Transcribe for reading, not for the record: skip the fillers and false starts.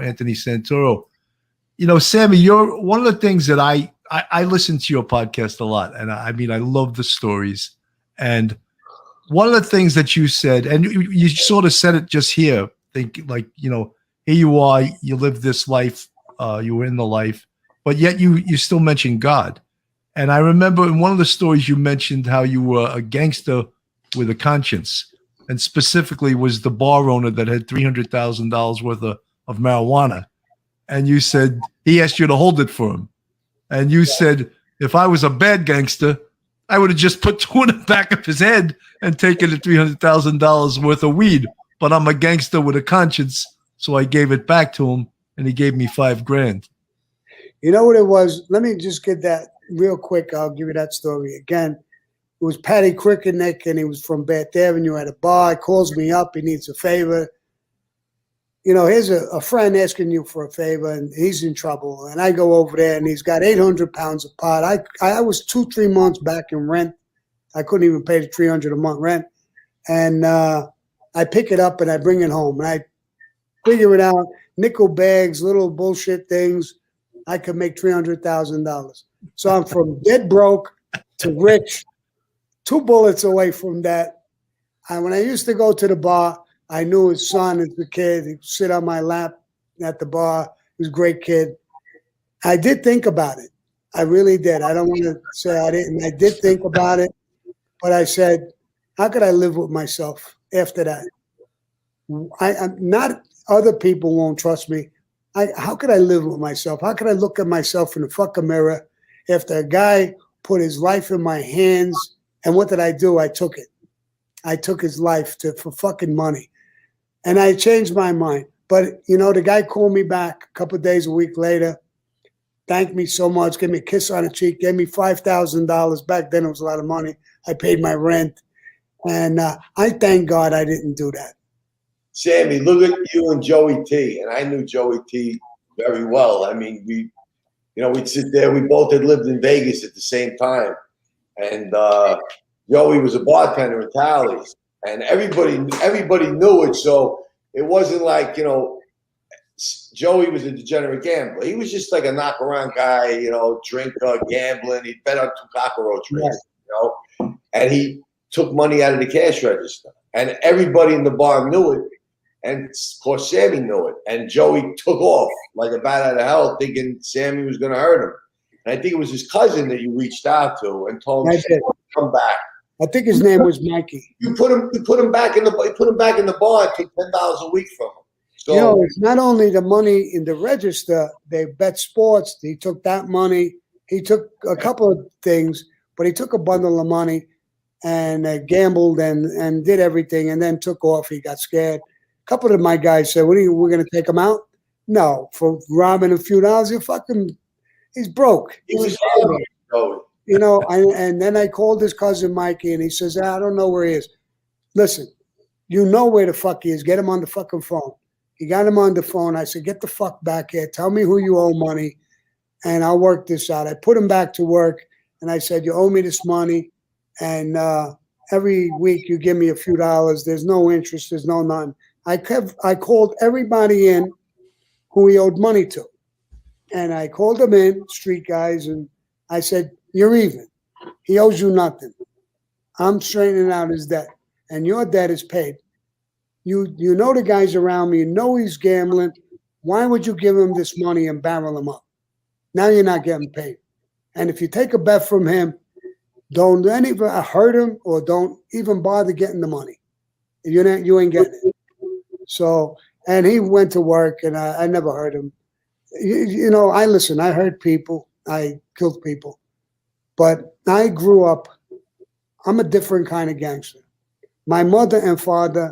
Anthony Santoro. Sammy, you're one of the things that I listen to your podcast a lot. And I mean, I love the stories. And one of the things that you said, and you sort of said it just here, here you are, you live this life, you were in the life, but yet you still mention God. And I remember in one of the stories you mentioned how you were a gangster with a conscience, and specifically was the bar owner that had $300,000 worth of marijuana. And you said he asked you to hold it for him. And you said, if I was a bad gangster, I would have just put two in the back of his head and taken the $300,000 worth of weed. But I'm a gangster with a conscience, so I gave it back to him, and he gave me $5,000. You know what it was? Let me just get that real quick. I'll give you that story again. It was Patty Crickeneck, and he was from Bath Avenue at a bar. He calls me up. He needs a favor. Here's a friend asking you for a favor, and he's in trouble. And I go over there, and he's got 800 pounds of pot. I was 2-3 months back in rent. I couldn't even pay the $300 a month rent. And I pick it up, and I bring it home. And I figure it out, nickel bags, little bullshit things. I could make $300,000. So I'm from dead broke to rich, 2 bullets away from that. And when I used to go to the bar, I knew his son as a kid. He'd sit on my lap at the bar. He was a great kid. I did think about it. I really did. I don't want to say I didn't. I did think about it. But I said, how could I live with myself after that? I'm not other people won't trust me. How could I live with myself? How could I look at myself in the fucking mirror after a guy put his life in my hands? And what did I do? I took it. I took his life for fucking money. And I changed my mind. But, the guy called me back a couple of days, a week later, thanked me so much, gave me a kiss on the cheek, gave me $5,000. Back then it was a lot of money. I paid my rent. And I thank God I didn't do that. Sammy, look at you and Joey T. And I knew Joey T very well. I mean, we'd sit there. We both had lived in Vegas at the same time. And Joey was a bartender in Tally's. And everybody knew it. So it wasn't like, Joey was a degenerate gambler. He was just like a knock-around guy, drinker, gambling. He'd bet on 2 cockroach races, And he took money out of the cash register. And everybody in the bar knew it. And, of course, Sammy knew it. And Joey took off like a bat out of hell, thinking Sammy was going to hurt him. And I think it was his cousin that you reached out to and told him to come back. I think his name was Mikey. You put him back in the bar and took $10 a week from him. So, it's not only the money in the register. They bet sports. He took that money. He took a couple of things, but he took a bundle of money and gambled and did everything, and then took off. He got scared. A couple of my guys said, we're going to take him out? No, for robbing a few dollars, he's broke. He was and then I called his cousin Mikey, and he says, I don't know where he is. Listen, you know where the fuck he is. Get him on the fucking phone. He got him on the phone. I said, get the fuck back here. Tell me who you owe money, and I'll work this out. I put him back to work, and I said, you owe me this money, and every week you give me a few dollars. There's no interest. There's no none. I called everybody in who he owed money to, and I called them in, street guys, and I said, you're even. He owes you nothing. I'm straightening out his debt, and your debt is paid. You know the guys around me. You know he's gambling. Why would you give him this money and barrel him up? Now you're not getting paid. And if you take a bet from him, don't hurt him or don't even bother getting the money. You ain't getting it. So, and he went to work, and I never hurt him. I hurt people. I killed people. But I grew up, I'm a different kind of gangster. My mother and father